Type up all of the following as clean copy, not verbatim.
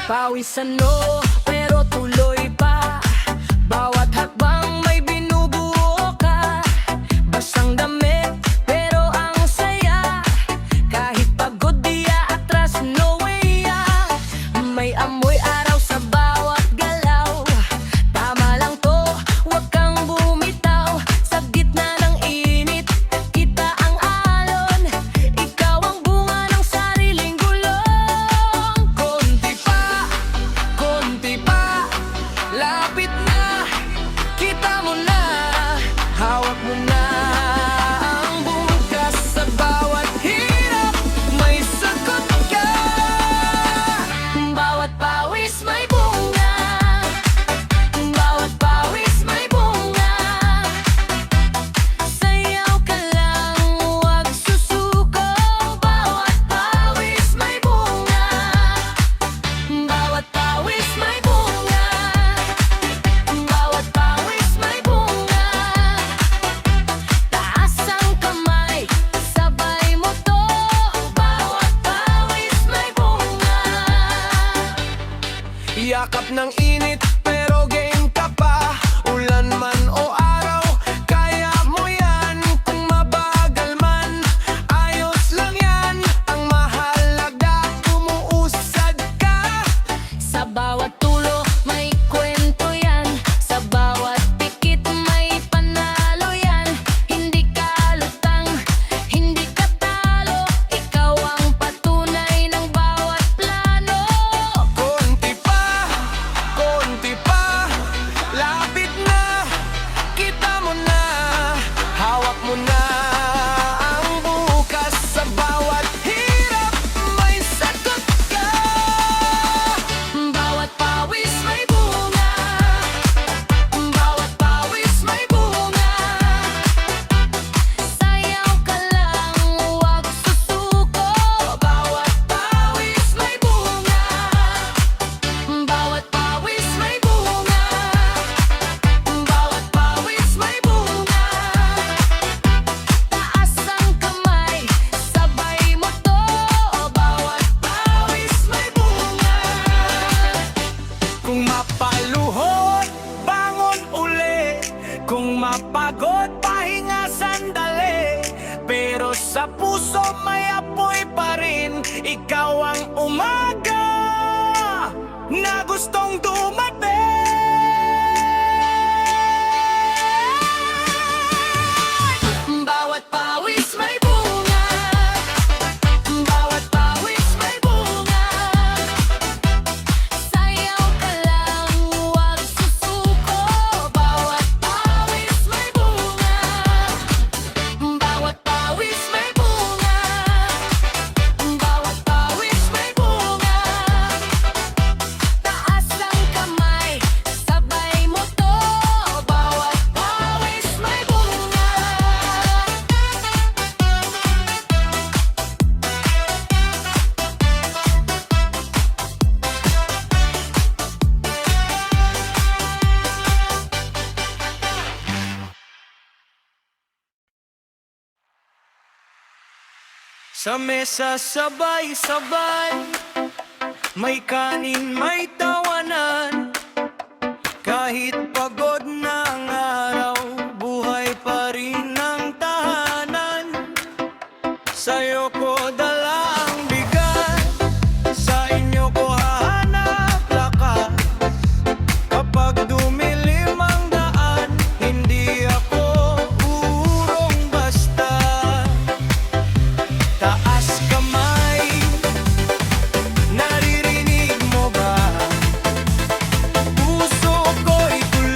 Pawisan no, pero tuloy pa. Bawat hakbang may binubuo ka. Basang damit, pero ang saya. Kahit pagod di aatras, no way ah. May amoy araw sa bawat galaw. Tama lang to, wag kang bumitaw. Sa gitna ng init, kita ang alon. Ikaw ang bunga ng sariling gulong. Konti pa, lapit na. Kita mo na, hawak mo na ang bukas. Sa bawat hirap, may sagot ka. Bawat pawis may bunga. Bawat pawis may bunga. Sayaw ka lang, huwag susuko. Bawat pawis may bunga. Bawat pawis may bunga. Bawat pawis may bunga. Taas ang kamay, sabay mo to. Bawat pawis may bunga. Yakap ng init, pero game ka pa. Ulan man o araw, kaya mo yan. Kung mabagal man, ayos lang yan. Ang mahalaga, umuusad ka. Sa bawat tulo, may kwento yan. Sa bawat pikit, may panalo yan. Hindi ka lutang, hindi ka talo. Ikaw ang patunay ng bawat plano. Konti pa, lapit na. Kita mo na, hawak mo na ang bukas. Sa bawat hirap, may sagot ka. Bawat pawis may bunga. Bawat pawis may bunga. Sayaw ka lang, huwag susuko. Bawat pawis may bunga. Bawat pawis may bunga. Bawat pawis may bunga. Taas ang kamay, sabay mo to. Bawat pawis may bunga. Kung mapaluhod, bangon uli. Kung mapagod, pahinga sandali. Pero sa puso may apoy pa rin. Ikaw ang umaga na gustong dumating. Bawat pawis may bunga. Bawat pawis may bunga. Sayaw ka lang, huwag susuko. Bawat pawis may bunga. Bawat pawis may bunga. Bawat pawis may bunga. Taas ang kamay, sabay mo to. Bawat pawis may bunga. Sa mesa sabay-sabay, may kanin, may tawanan. Kahit pagod na ang araw, buhay pa rin ang tahanan. Sa'yo ko dala ang bigat, sa inyo ko hahanap lakas. Kapag dumilim ang daan, hindi ako uurong basta. Taas kamay, naririnig mo ba? Puso ko'y tuloy.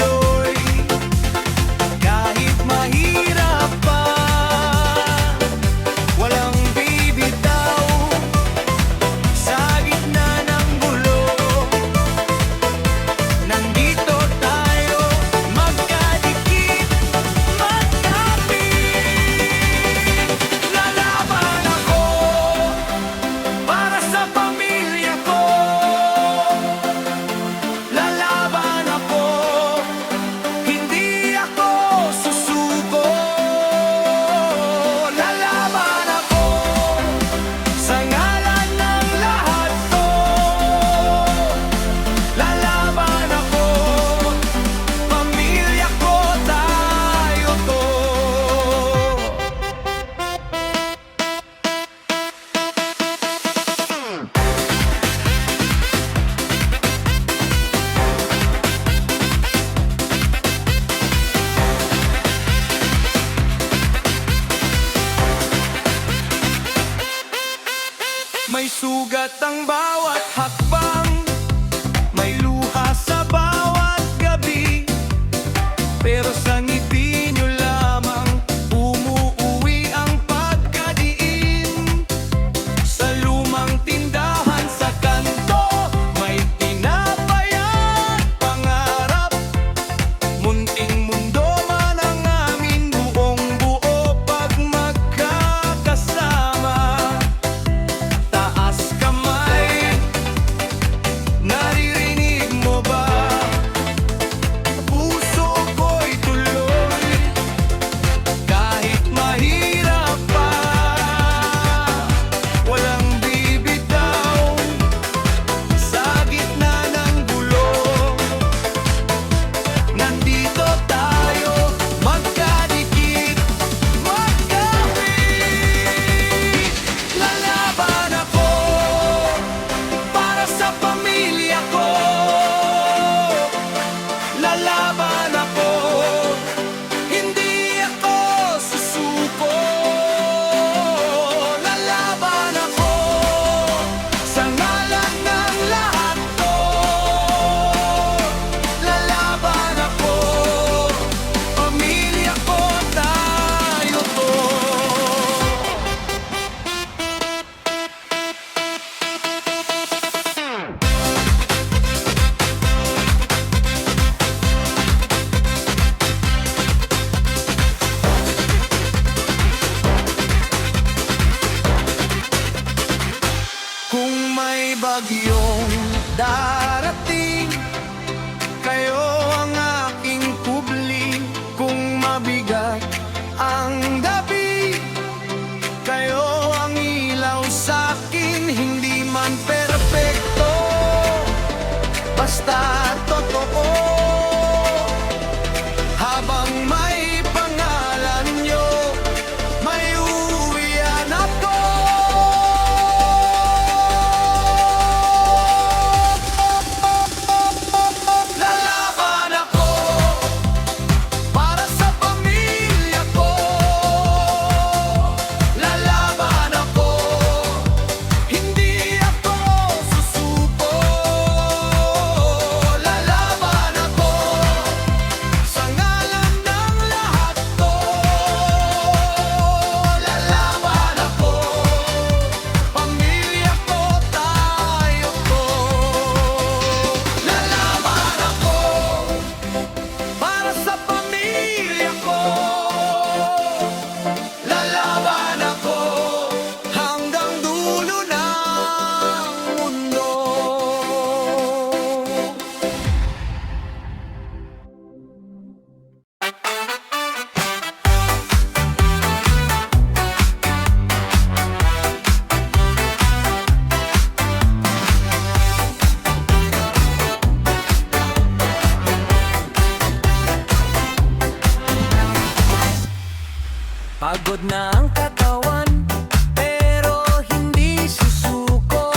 Pagod na ang katawan, pero hindi susuko.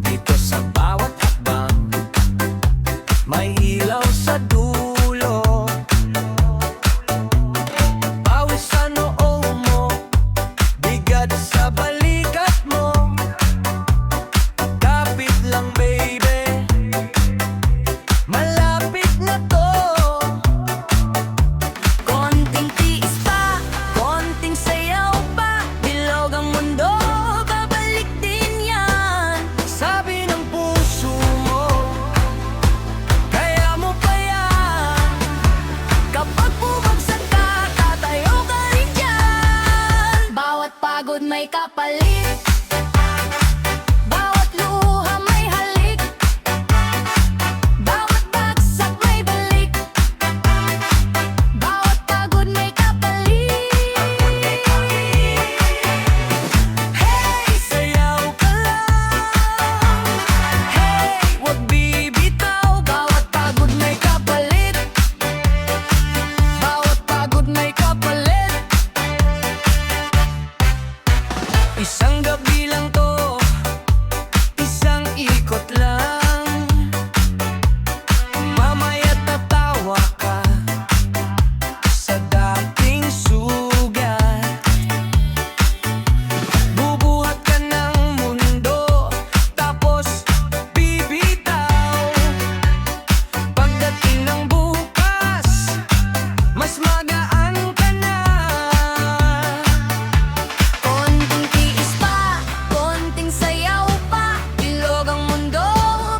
Dito sa bawat hakbang, may ilaw sa dulo. Pawis sa noo mo, bigat sa balikat mo. Kapit lang baby, malapit na to. Konting tiis pa, konting sayaw pa, bilog ang mundo, babalik din yan. Sabi ng puso mo, kaya mo pa yan. Kapag bumagsak ka, tatayo ka rin dyan. Bawat pagod may kapalit, bawat luha may halik, bawat bagsak may balik, bawat pagod may kapalit. Hey, sayaw ka lang. Hey, wag bibitaw. Bawat pagod may kapalit, bawat pagod may kapalit. Isang gabi lang to, isang ikot lang. Mamaya tatawa ka sa dating sugat. Bubuhat ka ng mundo, tapos bibitaw. Pagdating ng bukas, mas magaan ka na. Konting tiis pa, konting sayaw pa, bilog ang mundo,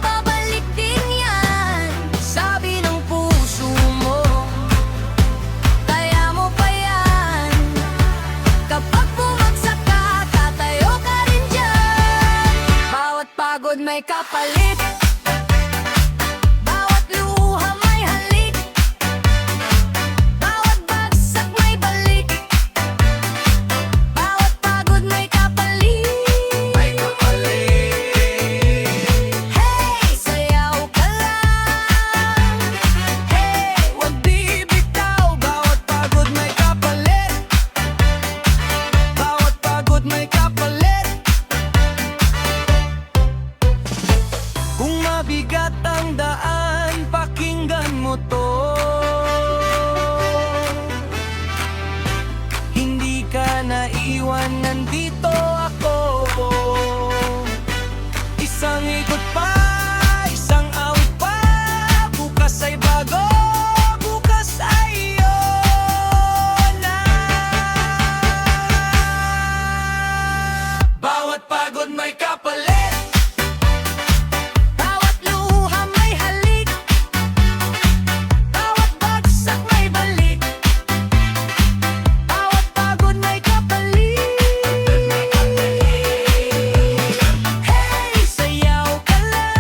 babalik din yan. Sabi ng puso mo, kaya mo pa yan. Kapag bumagsak ka, tatayo ka rin dyan. Bawat pagod may kapalit, bawat luha may halik, bawat bagsak may balik, bawat pagod may kapalit. Hey, sayaw ka lang. Hey, wag bibitaw. Bawat pagod may kapalit, bawat pagod may kapalit. Kung mabigat ang daan, pakinggan mo to. Hindi ka naiwan, nandito ako. Isang ikot pa, isang awit pa, bukas ay bago, bukas ay iyon na. Bawat pagod may kapalit, bawat luha may halik, bawat bagsak may balik, bawat pagod may kapalit. Hey, sayaw ka lang.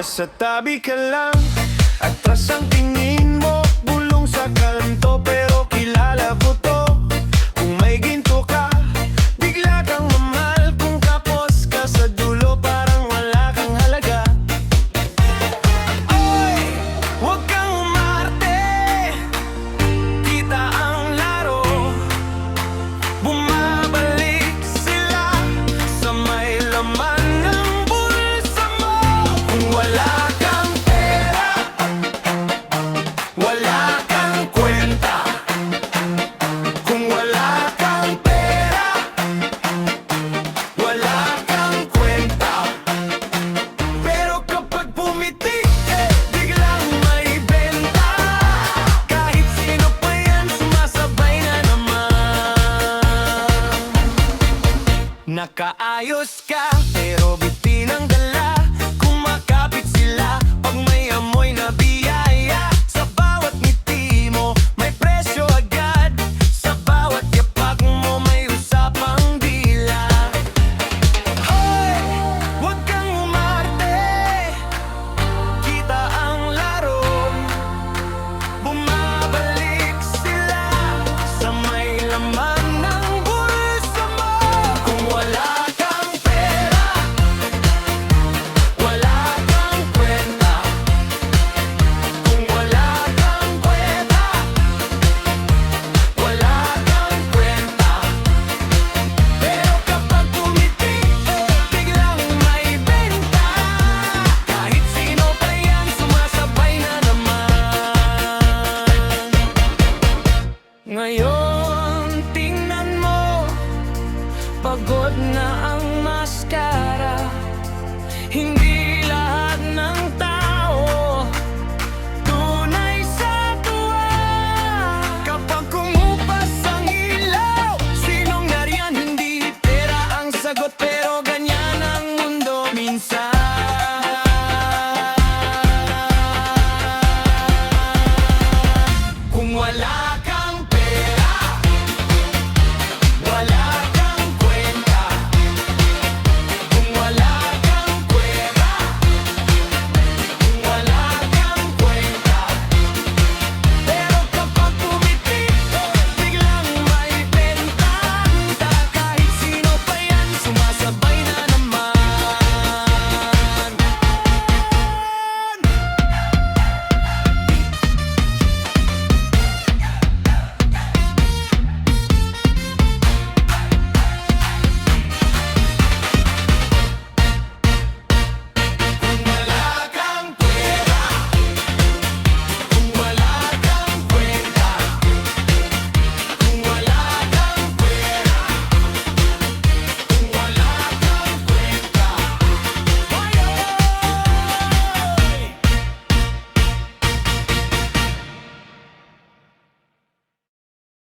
Nasa tabi ka lang, atras ang tingin mo, bulong sa kanto pero kilala ko to. Kung may ginto ka, bigla kang mamahal. Kung kapos ka sa dulo, parang wala kang halaga. Oy, huwag kang umarte, kita ang laro. Bumabalik sila sa may laman ng bulsa mo. Kung wala kang pera, wala kang kwenta. Kung wala kang pera, wala kang kwenta. Pero kapag pumiti, biglang may benta. Kahit sino pa yan, sumasabay na naman. Nakaayos ka, pero bitin ang dala. Kumakapit sila pag may amoy na biyaya. Sa bawat ngiti mo, may presyo agad. Sa bawat yapak mo, may usapang dila. Hoy, huwag kang umarte, kita ang laro. Bumabalik sila sa may laman ng bulsa mo. Kung wala kang pera, wala kang kwenta. Kung wala kang kwenta, wala kang kwenta. Pero kapag pumiti, biglang may benta. Kahit sino pa yan, sumasabay na naman. Ngayon, tingnan mo, pagod na ang maskara. Hindi lahat ng tao tunay sa tuwa. Kapag kumupas ang ilaw, sinong nariyan? Hindi pera ang sagot, pero